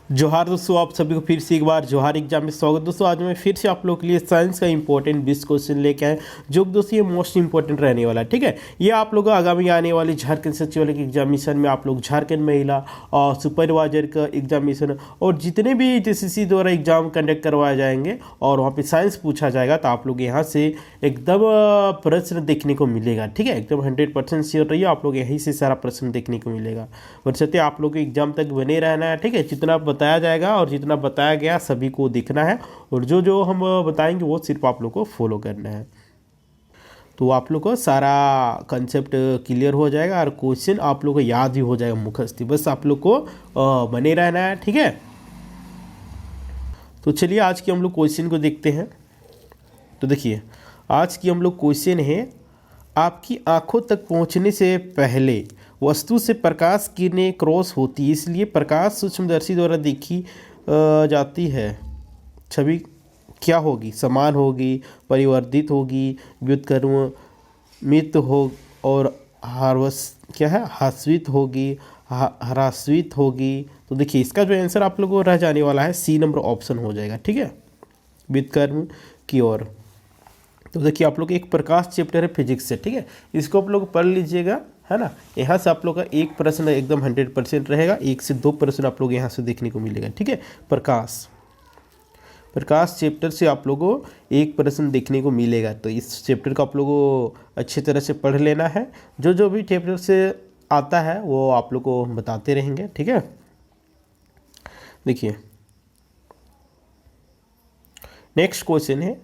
जोहार दोस्तों, आप सभी को फिर से एक बार जोहार एग्जाम में स्वागत। दोस्तों आज मैं फिर से आप लोगों के लिए साइंस का इंपॉर्टेंट 20 क्वेश्चन लेके आए, जो कि दोस्तों ये मोस्ट इंपॉर्टेंट रहने वाला है। ठीक है, ये आप लोग आगामी आने वाली झारखंड सचिवालय के एग्जामिनेशन में आप लोग झारखंड महिला और सुपरवाइजर का एग्जामिनेशन और जितने भी जेसीसी द्वारा एग्जाम कंडक्ट करवाए जाएंगे और वहाँ पर साइंस पूछा जाएगा, तो आप लोग यहाँ से एकदम प्रश्न देखने को मिलेगा। ठीक है, एकदम 100% श्योर रहिए, आप लोग यहीं से सारा प्रश्न देखने को मिलेगा। बशर्ते आप लोग एग्जाम तक बने रहना है। ठीक है, जितना बताया जाएगा और जितना बताया गया सभी को देखना है, और जो जो हम बताएंगे वो सिर्फ आप लोग को फॉलो करना है। तो आप लोग को सारा कंसेप्ट क्लियर हो जाएगा और क्वेश्चन आप लोग को याद भी हो जाएगा मुखस्ती। बस आप लोग को बने रहना है। ठीक है, तो चलिए आज की हम लोग क्वेश्चन को देखते हैं। तो देखिए, आज की हम लोग क्वेश्चन है, आपकी आंखों तक पहुंचने से पहले वस्तु से प्रकाश किरणें क्रॉस होती है, इसलिए प्रकाश सूक्ष्मदर्शी द्वारा देखी जाती है। छवि क्या होगी? समान होगी, परिवर्तित होगी, व्युत्क्रमित हो और हास्वित होगी, ह्रास्वित होगी। तो देखिए इसका जो आंसर आप लोगों को रह जाने वाला है सी नंबर ऑप्शन हो जाएगा। ठीक है, व्युत्क्रम की ओर। तो देखिए आप लोग एक प्रकाश चैप्टर है फिजिक्स से। ठीक है, इसको आप लोग पढ़ लीजिएगा, है ना। यहाँ से आप लोग का एक प्रश्न एकदम 100% रहेगा, 1 से 2 प्रश्न आप लोग यहाँ से देखने को मिलेगा। ठीक है, प्रकाश चैप्टर से आप लोगों को एक प्रश्न देखने को मिलेगा। तो इस चैप्टर को आप लोगों को अच्छी तरह से पढ़ लेना है। जो जो भी चैप्टर से आता है वो आप लोग को बताते रहेंगे। ठीक है, देखिए नेक्स्ट क्वेश्चन है,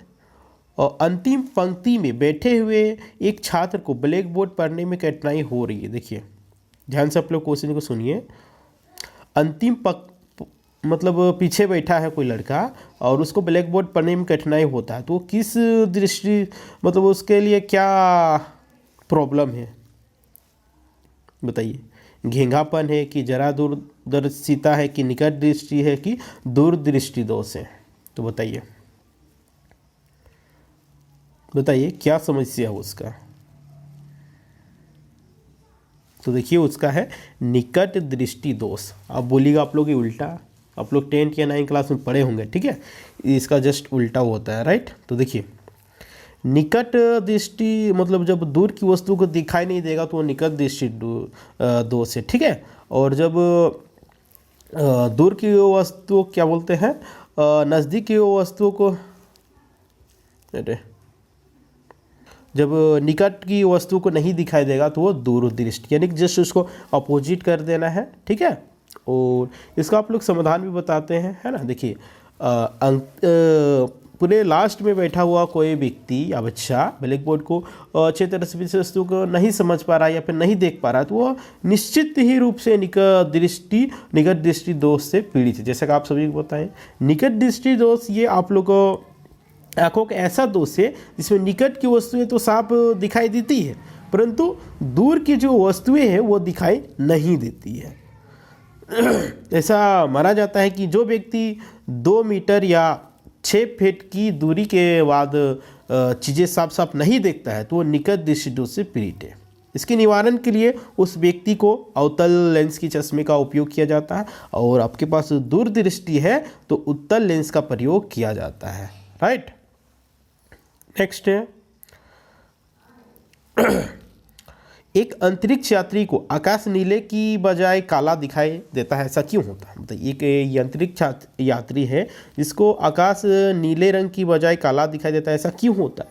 और अंतिम पंक्ति में बैठे हुए एक छात्र को ब्लैक बोर्ड पढ़ने में कठिनाई हो रही है। देखिए ध्यान से आप लोग क्वेश्चन को सुनिए। अंतिम मतलब पीछे बैठा है कोई लड़का और उसको ब्लैक बोर्ड पढ़ने में कठिनाई होता है, तो वो किस दृष्टि मतलब उसके लिए क्या प्रॉब्लम है बताइए? घेंघापन है कि जरा दूरदर्शिता है कि निकट दृष्टि है कि दूरदृष्टि दोष है? तो बताइए क्या समस्या है उसका? तो देखिए उसका है निकट दृष्टि दोष। अब बोलिएगा आप लोग उल्टा, आप लोग 10th या 9th क्लास में पढ़े होंगे। ठीक है, इसका जस्ट उल्टा होता है, राइट। तो देखिए निकट दृष्टि मतलब जब दूर की वस्तु को दिखाई नहीं देगा तो वो निकट दृष्टि दोष है। ठीक है, और जब दूर की वस्तु क्या बोलते हैं, नज़दीक की वस्तुओं को, जब निकट की वस्तु को नहीं दिखाई देगा तो वो दूरदृष्टि, यानी कि जस्ट उसको अपोजिट कर देना है। ठीक है, और इसका आप लोग समाधान भी बताते हैं, है ना। देखिए पूरे लास्ट में बैठा हुआ कोई व्यक्ति या बच्चा ब्लैक बोर्ड को अच्छे तरह से विषय वस्तु को नहीं समझ पा रहा है या फिर नहीं देख पा रहा है, तो वो निश्चित ही रूप से निकट दृष्टि दोष से पीड़ित है। जैसा कि आप सभी को बताएं, निकट दृष्टि दोष ये आप लोग को आँखों का ऐसा दोष है जिसमें निकट की वस्तुएं तो साफ दिखाई देती है, परंतु दूर की जो वस्तुएं हैं वो दिखाई नहीं देती है। ऐसा माना जाता है कि जो व्यक्ति 2 मीटर या 6 फीट की दूरी के बाद चीज़ें साफ साफ नहीं देखता है तो वो निकट दृष्टि दोष से पीड़ित है। इसके निवारण के लिए उस व्यक्ति को अवतल लेंस की चश्मे का उपयोग किया जाता है, और आपके पास दूरदृष्टि है तो उत्तल लेंस का प्रयोग किया जाता है, राइट। नेक्स्ट है, एक अंतरिक्ष यात्री को आकाश नीले की बजाय काला दिखाई देता है, ऐसा क्यों होता है? मतलब एक अंतरिक्ष यात्री है जिसको आकाश नीले रंग की बजाय काला दिखाई देता है, ऐसा क्यों होता है?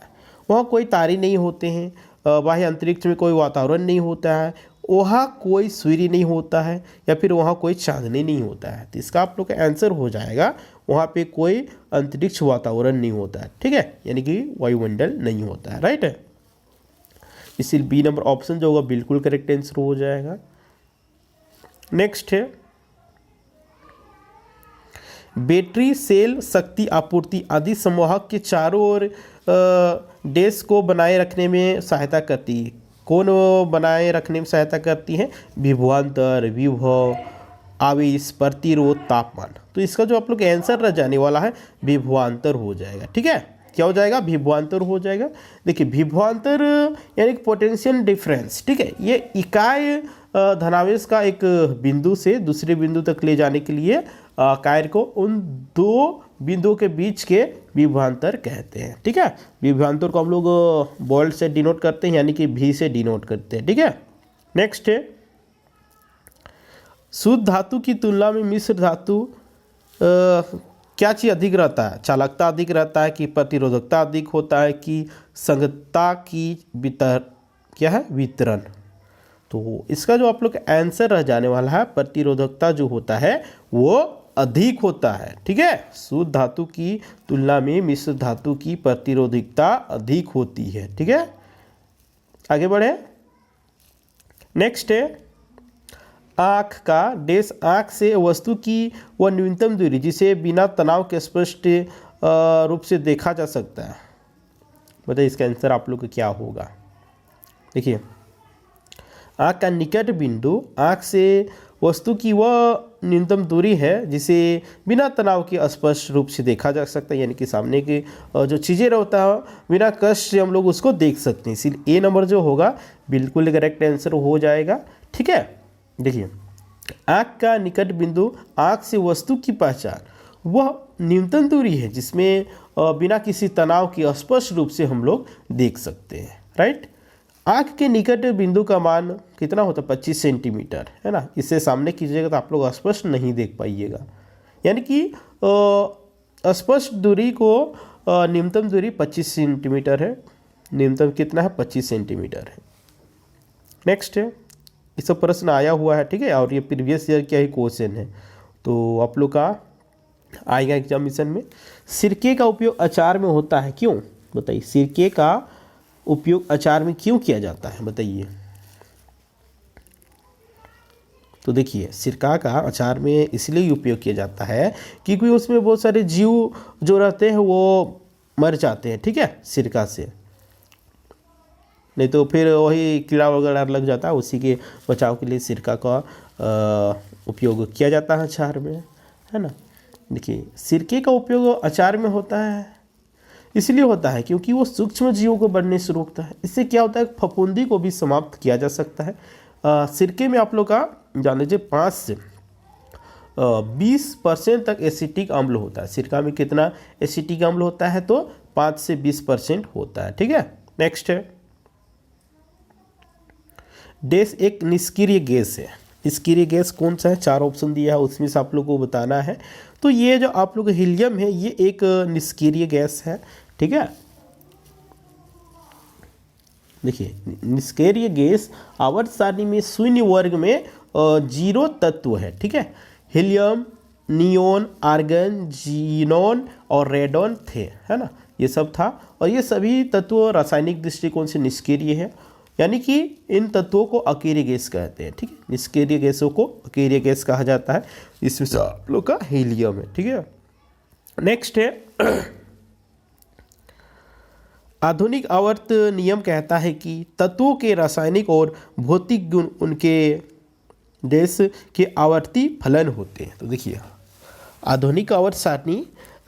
वहाँ कोई तारे नहीं होते हैं, बाह्य अंतरिक्ष में कोई वातावरण नहीं होता है, वहाँ कोई सूर्य नहीं होता है, या फिर वहाँ कोई चांदनी नहीं होता है। तो इसका आप लोग का आंसर हो जाएगा वहाँ पे कोई अंतरिक्ष वातावरण नहीं होता है। ठीक है, यानी कि वायुमंडल नहीं होता है, राइट है। इसलिए बी नंबर ऑप्शन जो होगा बिल्कुल करेक्ट आंसर हो जाएगा। नेक्स्ट है, बैटरी, सेल, शक्ति आपूर्ति आदि संवाहक के चारों ओर डैश को बनाए रखने में सहायता करती है। कौन बनाए रखने में सहायता करती है? विभवांतर, विभव, आवेश, प्रतिरोध, तापमान। तो इसका जो आप लोग आंसर रह जाने वाला है विभवांतर हो जाएगा। ठीक है, क्या हो जाएगा? विभवांतर हो जाएगा। देखिए विभवांतर यानी कि पोटेंशियल डिफरेंस। ठीक है, ये इकाई धनावेश का एक बिंदु से दूसरे बिंदु तक ले जाने के लिए कार्य को उन दो बिंदुओं के बीच के विभवांतर कहते हैं। ठीक है, विभवांतर को हम लोग बोल्ड से डिनोट करते हैं, यानी कि भी से डिनोट करते हैं। ठीक है, नेक्स्ट है शुद्ध धातु की तुलना में मिश्र धातु क्या चीज़ अधिक रहता है? चालकता अधिक रहता है कि प्रतिरोधकता अधिक होता है कि संगतता की वितरण? तो इसका जो आप लोग का आंसर रह जाने वाला है, प्रतिरोधकता जो होता है वो अधिक होता है। ठीक है, शुद्ध धातु की तुलना में मिश्र धातु की प्रतिरोधकता अधिक होती है। ठीक है, आगे बढ़े। नेक्स्ट है आँख का डैश, आँख से वस्तु की वह न्यूनतम दूरी जिसे बिना तनाव के स्पष्ट रूप से देखा जा सकता है। बताइए इसका आंसर आप लोग का क्या होगा? देखिए, आँख का निकट बिंदु, आँख से वस्तु की वह न्यूनतम दूरी है जिसे बिना तनाव के स्पष्ट रूप से देखा जा सकता है, यानी कि सामने की जो चीज़ें रहता है बिना कष्ट से हम लोग उसको देख सकते हैं। इसीलिए ए नंबर जो होगा बिल्कुल करेक्ट आंसर हो जाएगा। ठीक है, देखिए आँख का निकट बिंदु, आँख से वस्तु की पहचान वह न्यूनतम दूरी है जिसमें बिना किसी तनाव की स्पष्ट रूप से हम लोग देख सकते हैं। राइट, आँख के निकट बिंदु का मान कितना होता है? 25 सेंटीमीटर, है ना। इससे सामने कीजिएगा तो आप लोग स्पष्ट नहीं देख पाइएगा, यानी कि स्पष्ट दूरी को न्यूनतम दूरी 25 सेंटीमीटर है, न्यूनतम कितना है? 25 सेंटीमीटर है। नेक्स्ट है, ये सब प्रश्न आया हुआ है। ठीक है, और ये प्रीवियस ईयर क्या ही क्वेश्चन है, तो आप लोग का आएगा एग्जामिनेशन में। सिरके का उपयोग अचार में होता है, क्यों? बताइए, सिरके का उपयोग अचार में क्यों किया जाता है? बताइए। तो देखिए, सिरका का अचार में इसलिए उपयोग किया जाता है क्योंकि उसमें बहुत सारे जीव जो रहते हैं वो मर जाते हैं। ठीक है, सिरका से, नहीं तो फिर वही कीड़ा वगैरह लग जाता है, उसी के बचाव के लिए सिरका का उपयोग किया जाता है अचार में, है ना। देखिए, सिरके का उपयोग अचार में होता है, इसलिए होता है क्योंकि वो सूक्ष्म जीवों को बढ़ने से रोकता है। इससे क्या होता है? फफूंदी को भी समाप्त किया जा सकता है। सिरके में आप लोग का जान लीजिए 5 से 20% तक एसिटिक अम्ल होता है। सिरका में कितना एसिटिक अम्ल होता है? तो 5 से 20% होता है। ठीक है, नेक्स्ट है डैश एक निष्क्रिय गैस है। निष्क्रिय गैस कौन सा है? 4 ऑप्शन दिया है, उसमें से आप लोग को बताना है। तो ये जो आप लोग हीलियम है ये एक निष्क्रिय गैस है। ठीक है, देखिए निष्क्रिय गैस आवर्त सारणी में शून्य वर्ग में 0 तत्व है। ठीक है, हीलियम, नियोन, आर्गन, जीनोन और रेडोन थे, है ना, ये सब था। और ये सभी तत्व रासायनिक दृष्टिकोण से निष्क्रिय है, यानी कि इन तत्वों को अकेरिय गैस कहते हैं। ठीक है, निष्क्रिय गैसों को अकेरिय गैस कहा जाता है। इसमें से आप लोग का हीलियम है। ठीक है, नेक्स्ट है आधुनिक आवर्त नियम कहता है कि तत्वों के रासायनिक और भौतिक गुण उनके देश के आवर्ती फलन होते हैं। तो देखिए, आधुनिक आवर्त सारणी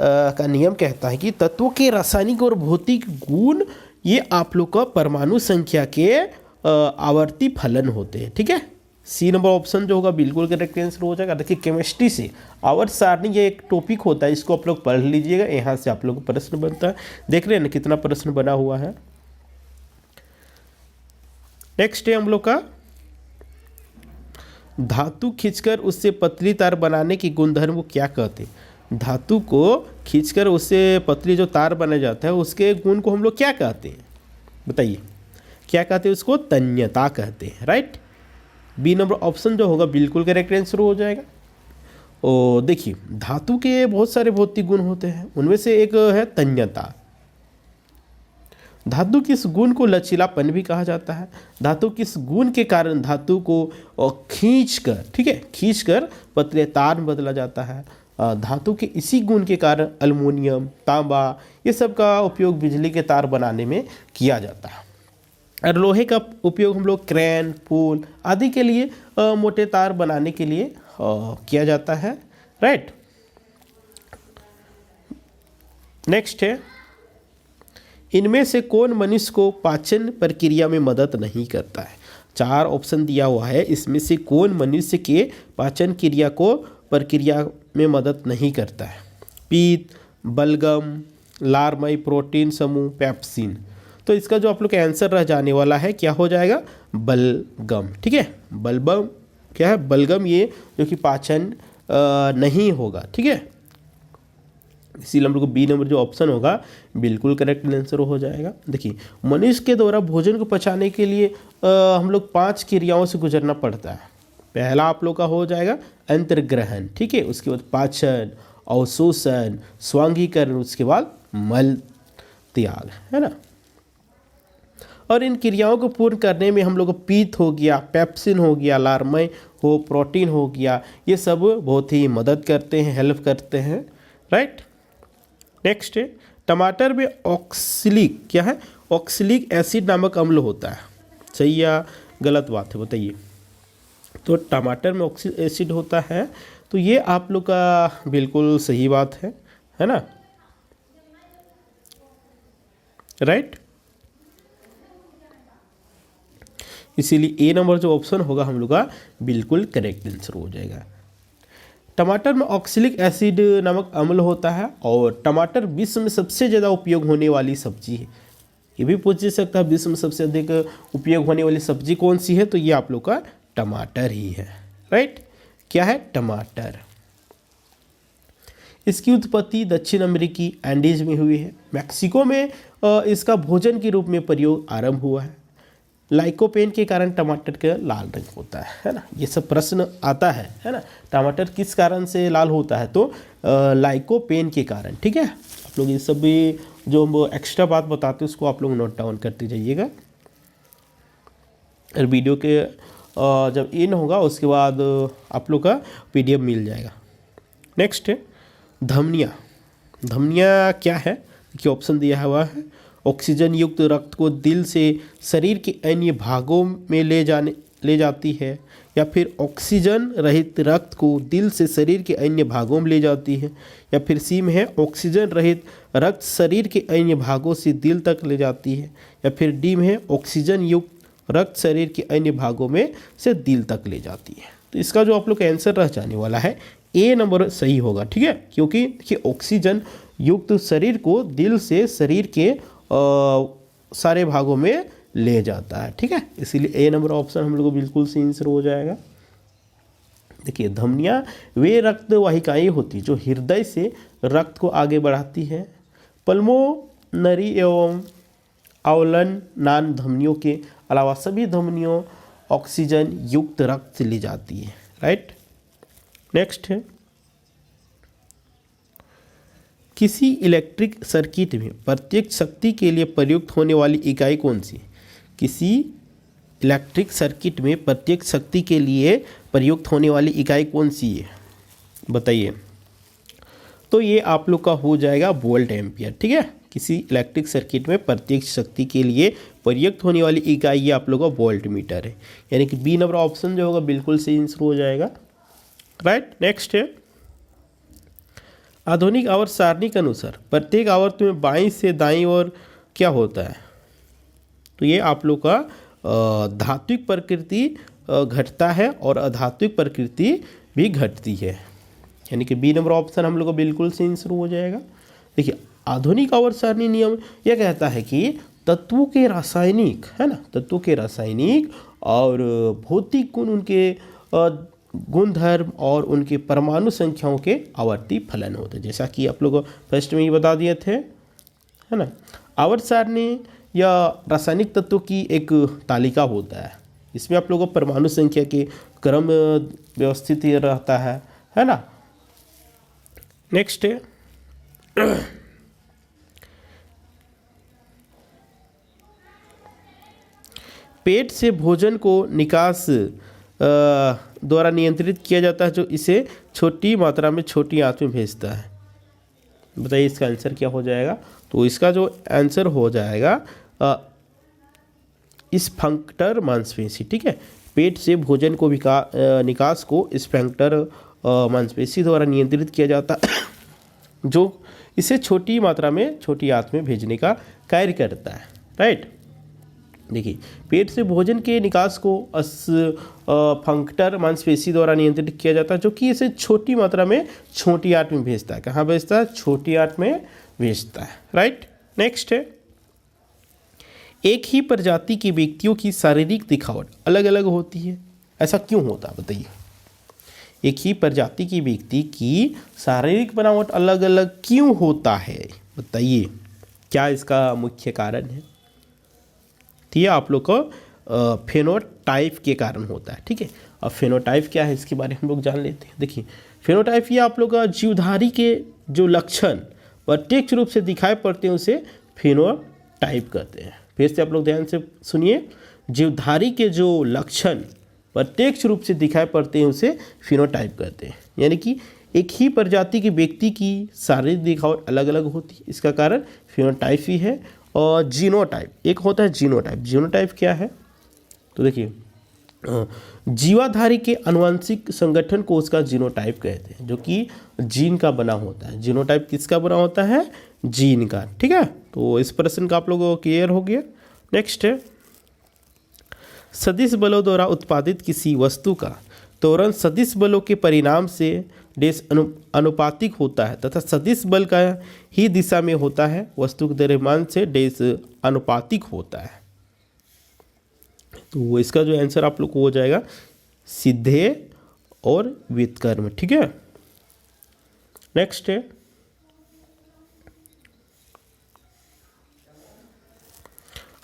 का नियम कहता है कि तत्वों के रासायनिक और भौतिक गुण ये आप लोग का परमाणु संख्या के आवर्ती फलन होते हैं। ठीक है, सी नंबर ऑप्शन जो होगा बिल्कुल करेक्ट आंसर हो जाएगा। देखिए, केमिस्ट्री से आवर्त सारणी ये एक टॉपिक होता है, इसको आप लोग पढ़ लीजिएगा, यहाँ से आप लोग को प्रश्न बनता है। देख रहे हैं ना कितना प्रश्न बना हुआ है। नेक्स्ट है हम लोग का धातु खींचकर उससे पतली तार बनाने की गुणधर्म को क्या कहते हैं? धातु को खींचकर उससे पतली जो तार बना जाता है उसके गुण को हम लोग क्या कहते हैं? बताइए, क्या कहते हैं? उसको तन्यता कहते हैं। राइट, बी नंबर ऑप्शन जो होगा बिल्कुल करेक्ट आंसर हो जाएगा। और देखिए, धातु के बहुत सारे भौतिक गुण होते हैं, उनमें से एक है तन्यता। धातु किस गुण को लचीलापन भी कहा जाता है? धातु किस गुण के कारण धातु को खींचकर, ठीक है, खींचकर पतले तार में बदला जाता है? धातु के इसी गुण के कारण अल्युमिनियम, तांबा ये सब का उपयोग बिजली के तार बनाने में किया जाता है। और लोहे का उपयोग हम लोग क्रेन, पुल आदि के लिए मोटे तार बनाने के लिए किया जाता है। राइट, नेक्स्ट है इनमें से कौन मनुष्य को पाचन प्रक्रिया में मदद नहीं करता है? 4 ऑप्शन दिया हुआ है, इसमें से कौन मनुष्य के पाचन क्रिया को प्रक्रिया में मदद नहीं करता है। पीत, बलगम, लारमय, प्रोटीन समूह, पेप्सिन। तो इसका जो आप लोग का आंसर रह जाने वाला है क्या हो जाएगा? बलगम। ठीक है, बलगम क्या है? बलगम, ये जो कि पाचन नहीं होगा। ठीक है, इसीलिए हम लोग को बी नंबर जो ऑप्शन होगा बिल्कुल करेक्ट आंसर हो जाएगा। देखिए, मनुष्य के द्वारा भोजन को पचाने के लिए हम लोग 5 क्रियाओं से गुजरना पड़ता है। पहला आप लोग का हो जाएगा अंतर्ग्रहण। ठीक है, उसके बाद पाचन, अवशोषण, स्वांगीकरण, उसके बाद मल त्याग, है ना। और इन क्रियाओं को पूर्ण करने में हम लोग को पीत हो गया, पेप्सिन हो गया, लारमय हो, प्रोटीन हो गया, ये सब बहुत ही मदद करते हैं, हेल्प करते हैं। राइट, नेक्स्ट है टमाटर में ऑक्सलिक, क्या है? ऑक्सलिक एसिड नामक अम्ल होता है। सही या गलत बात है, बताइए। तो टमाटर में ऑक्सिक एसिड होता है, तो ये आप लोग का बिल्कुल सही बात है ना। राइट, इसीलिए ए नंबर जो ऑप्शन होगा हम लोग का बिल्कुल करेक्ट आंसर हो जाएगा। टमाटर में ऑक्सलिक एसिड नामक अम्ल होता है और टमाटर विश्व में सबसे ज़्यादा उपयोग होने वाली सब्जी है। ये भी पूछ सकता है विश्व में सबसे अधिक उपयोग होने वाली सब्जी कौन सी है? तो ये आप लोग का टमाटर ही है। राइट, क्या है? टमाटर। इसकी उत्पत्ति दक्षिण अमेरिकी एंडीज में हुई है। मैक्सिको में इसका भोजन के रूप में प्रयोग आरंभ हुआ है। लाइकोपेन के कारण टमाटर का लाल रंग होता है ना। ये सब प्रश्न आता है ना। टमाटर किस कारण से लाल होता है? तो लाइकोपेन के कारण। ठीक है, आप लोग ये सब भी जो एक्स्ट्रा बात बताते हैं उसको आप लोग नोट डाउन करते जाइएगा। और वीडियो के जब इन होगा उसके बाद आप लोग का PDF मिल जाएगा। नेक्स्ट है धमनियाँ। धमनियाँ क्या है? देखिए, ऑप्शन दिया हुआ है ऑक्सीजन युक्त रक्त को दिल से शरीर के अन्य भागों में ले जाती है, या फिर ऑक्सीजन रहित रक्त को दिल से शरीर के अन्य भागों में ले जाती है, या फिर सी में है ऑक्सीजन रहित रक्त शरीर के अन्य भागों से दिल तक ले जाती है, या फिर डी में है ऑक्सीजन युक्त रक्त शरीर के अन्य भागों में से दिल तक ले जाती है। तो इसका जो आप लोग का आंसर रह जाने वाला है ए नंबर सही होगा। ठीक है, क्योंकि देखिए ऑक्सीजन युक्त शरीर को दिल से शरीर के सारे भागों में ले जाता है। ठीक है, इसीलिए ए नंबर ऑप्शन हम लोग को बिल्कुल सही आंसर हो जाएगा। देखिए, धमनियाँ वे रक्त वाहिकाएँ होती जो हृदय से रक्त को आगे बढ़ाती है। पल्मोनरी एवं आंवलन नान धमनियों के अलावा सभी धमनियों ऑक्सीजन युक्त रक्त से ली जाती है। राइट, नेक्स्ट है किसी इलेक्ट्रिक सर्किट में प्रत्येक शक्ति के लिए प्रयुक्त होने वाली इकाई कौन सी? किसी इलेक्ट्रिक सर्किट में प्रत्येक शक्ति के लिए प्रयुक्त होने वाली इकाई कौन सी है? बताइए। तो ये आप लोग का हो जाएगा वोल्ट एम्पियर। ठीक है, किसी इलेक्ट्रिक सर्किट में प्रत्येक शक्ति के लिए प्रयुक्त होने वाली इकाई ये आप लोग का वोल्ट मीटर है। यानी कि बी नंबर ऑप्शन जो होगा बिल्कुल सही आंसर हो जाएगा। राइट, नेक्स्ट है आधुनिक आवर्त सारणी के अनुसार प्रत्येक आवर्त में बाईं से दाईं ओर क्या होता है? तो ये आप लोग का धात्विक प्रकृति घटता है और अधात्विक प्रकृति भी घटती है। यानी कि बी नंबर ऑप्शन हम लोग को बिल्कुल सही आंसर हो जाएगा। देखिए, आधुनिक आवर्त सारणी नियम यह कहता है कि तत्वों के रासायनिक, है ना, तत्वों के रासायनिक और भौतिक गुण, उनके गुणधर्म और उनके परमाणु संख्याओं के आवर्ती फलन होते हैं। जैसा कि आप लोग फर्स्ट में ही बता दिए थे, है ना। आवर्त सारणी या रासायनिक तत्वों की एक तालिका होता है। इसमें आप लोगों को परमाणु संख्या के क्रम व्यवस्थित रहता है ना। नेक्स्ट है पेट से भोजन को निकास द्वारा नियंत्रित किया जाता है, जो इसे छोटी मात्रा में छोटी आंत में भेजता है। बताइए इसका आंसर क्या हो जाएगा? तो इसका जो आंसर हो जाएगा स्फंक्टर मांसपेशी। ठीक है, पेट से भोजन को निकास को स्फंक्टर मांसपेशी द्वारा नियंत्रित किया जाता है, जो इसे छोटी मात्रा में छोटी आंत में भेजने का कार्य करता है। राइट, देखिए, पेट से भोजन के निकास को फंक्टर मांसपेशी द्वारा नियंत्रित किया जाता है, जो कि इसे छोटी मात्रा में छोटी आंत में भेजता है। कहाँ भेजता है? छोटी आंत में भेजता है, राइट। नेक्स्ट है, एक ही प्रजाति के व्यक्तियों की शारीरिक दिखावट अलग अलग होती है। ऐसा क्यों होता है बताइए? एक ही प्रजाति के व्यक्ति की शारीरिक बनावट अलग अलग क्यों होता है बताइए, क्या इसका मुख्य कारण है? तो ये आप लोग को फेनोटाइप के कारण होता है, ठीक है। अब फेनोटाइप क्या है इसके बारे में हम लोग जान लेते हैं। देखिए, फेनोटाइप ये आप लोग का जीवधारी के जो लक्षण प्रत्यक्ष रूप से दिखाई पड़ते हैं उसे फेनोटाइप कहते हैं। फिर से आप लोग ध्यान से सुनिए, जीवधारी के जो लक्षण प्रत्यक्ष रूप से दिखाई पड़ते हैं उसे फिनोटाइप कहते हैं। यानी कि एक ही प्रजाति के व्यक्ति की शारीरिक दिखावट अलग अलग होती है, इसका कारण फिनोटाइप ही है। और जीनोटाइप एक होता है जीनोटाइप। जीनोटाइप क्या है? तो देखिए, जीवाधारी के आनुवंशिक संगठन को उसका जीनोटाइप कहते हैं, जो कि जीन का बना होता है। जीनोटाइप किसका बना होता है? जीन का, ठीक है। तो इस प्रश्न का आप लोगों को क्लियर हो गया। नेक्स्ट है, सदिश बलों द्वारा उत्पादित किसी वस्तु का त्वरण सदिश बलों के परिणाम से डेस अनुपातिक होता है तथा सदिश बल का ही दिशा में होता है, वस्तु के द्रव्यमान से डेस अनुपातिक होता है। तो इसका जो आंसर आप लोग को हो जाएगा सीधे और व्युत्क्रम, ठीक है। नेक्स्ट है,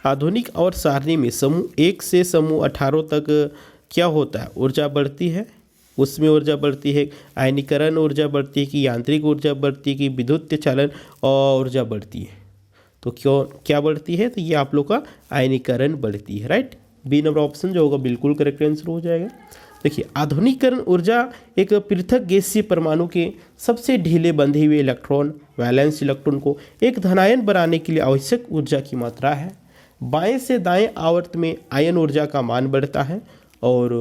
आधुनिक और सारणी में समूह 1 से समूह 18 तक क्या होता है? ऊर्जा बढ़ती है, उसमें ऊर्जा बढ़ती है, आयनीकरण ऊर्जा बढ़ती है कि यांत्रिक ऊर्जा बढ़ती है कि विद्युत चालन और ऊर्जा बढ़ती है? तो क्यों क्या बढ़ती है? तो ये आप लोग का आयनीकरण बढ़ती है, राइट। बी नंबर ऑप्शन जो होगा बिल्कुल करेक्ट आंसर हो जाएगा। देखिए, आधुनिकीकरण ऊर्जा एक पृथक गैसीय परमाणु के सबसे ढीले बंधे हुए इलेक्ट्रॉन वैलेंस इलेक्ट्रॉन को एक धनायन बनाने के लिए आवश्यक ऊर्जा की मात्रा है। बाएं से दाएं आवर्त में आयन ऊर्जा का मान बढ़ता है और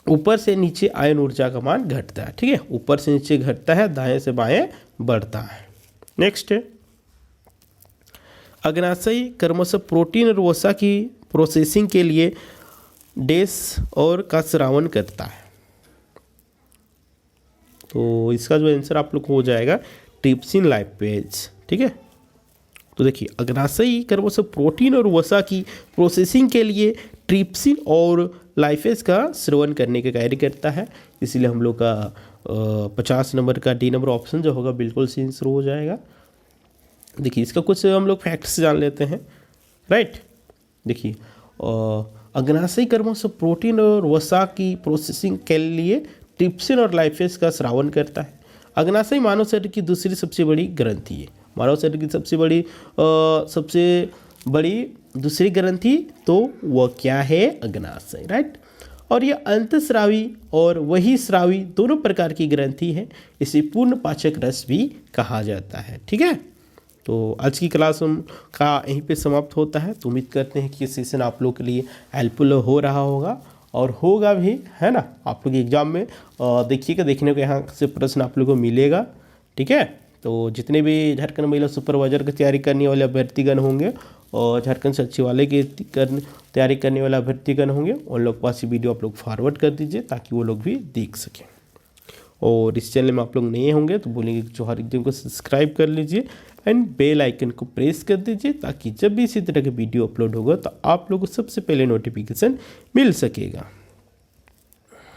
ऊपर से नीचे आयन ऊर्जा का मान घटता है, ठीक है। ऊपर से नीचे घटता है, दाएं से बाएं बढ़ता है। नेक्स्ट है, अग्नाशयी क्रमशः प्रोटीन और वसा की प्रोसेसिंग के लिए डेस और का स्रावन करता है। तो इसका जो आंसर आप लोग को हो जाएगा ट्रिप्सिन लाइपेज, ठीक है। तो देखिए, अग्नाशयी क्रमशः प्रोटीन और वसा की प्रोसेसिंग के लिए ट्रिप्सिन और लाइपेज का स्रवण करने का कार्य करता है, इसीलिए हम लोग का 50 नंबर का डी नंबर ऑप्शन जो होगा बिल्कुल सही आंसर हो जाएगा। देखिए, इसका कुछ हम लोग फैक्ट्स जान लेते हैं, राइट। देखिए, अग्नाशयी क्रमशः प्रोटीन और वसा की प्रोसेसिंग के लिए ट्रिप्सिन और लाइपेज का स्रावन करता है। अग्नाशय मानव शरीर की दूसरी सबसे बड़ी ग्रंथि है। मानव शरीर की सबसे बड़ी दूसरी ग्रंथि तो वह क्या है? अग्नाशय, राइट। और यह अंतःस्रावी और वहिःस्रावी दोनों प्रकार की ग्रंथि है, इसे पूर्ण पाचक रस भी कहा जाता है, ठीक है। तो आज की क्लास का यहीं पे समाप्त होता है। तो उम्मीद करते हैं कि ये सेशन आप लोग के लिए हेल्पफुल हो रहा होगा और होगा भी, है ना। आप लोग एग्जाम में देखिएगा, देखने को यहाँ से प्रश्न आप लोग को मिलेगा, ठीक है। तो जितने भी झारखंड महिला सुपरवाइजर की तैयारी करने वाले अभ्यर्थीगण होंगे और झारखंड सचिवालय की तैयारी करने वाले अभ्यर्थीगण होंगे, उन लोग पास ये वीडियो आप लोग फॉरवर्ड कर दीजिए ताकि वो लोग भी देख सकें। और इस चैनल में आप लोग नए होंगे तो बोलेंगे कि जोहार एग्जाम को सब्सक्राइब कर लीजिए एंड बेल आइकन को प्रेस कर दीजिए ताकि जब भी इसी तरह के वीडियो अपलोड होगा तो आप लोगों को सबसे पहले नोटिफिकेशन मिल सकेगा।